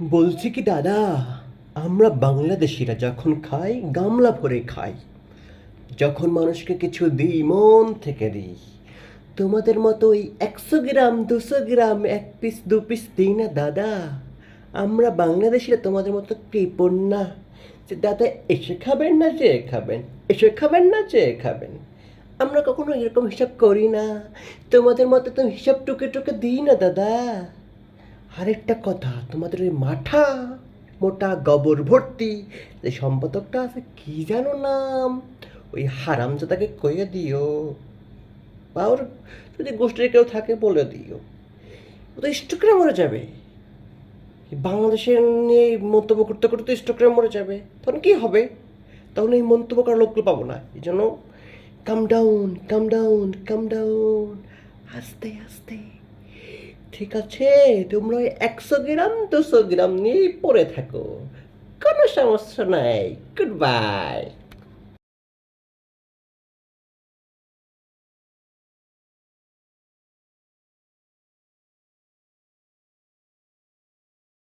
বলছি কি দাদা, আমরা বাংলাদেশিরা যখন খাই গামলা ভরে খাই, যখন মানুষকে কিছু দিই মন থেকে দিই। তোমাদের মতো ওই 100 গ্রাম 200 গ্রাম 1 পিস 2 পিস দিই না দাদা। আমরা বাংলাদেশিরা তোমাদের মতো কৃপণ না যে দাদা এসে খাবেন না যে খাবেন, এসে খাবেন না যে খাবেন। আমরা কখনো এরকম হিসাব করি না, তোমাদের মতো তো হিসাব টুকে টুকে দিই না দাদা। আরেকটা কথা, তোমাদের ওই মাঠা মোটা গোবর ভর্তি যে সম্পাদকটা আছে কি জানো নাম, ওই হারামজাদাকে কইয়ে দিও, বা ওর যদি গোষ্ঠীর কেউ থাকে বলে দিও। ও তো স্ট্রোকে মরে যাবে। এই বাংলাদেশের নিয়ে মন্তব্য করতে করতে স্ট্রোকে মরে যাবে, তখন কি হবে? তখন এই মন্তব্য করার লোকগুলো পাবো না। এই জন্য কাম ডাউন, কাম ডাউন, কাম ডাউন, আস্তে আস্তে। ঠিক আছে, তোমরা ওই 100 গ্রাম 200 গ্রাম নিয়েই পড়ে থাকো, কোনো সমস্যা নাই। Good bye.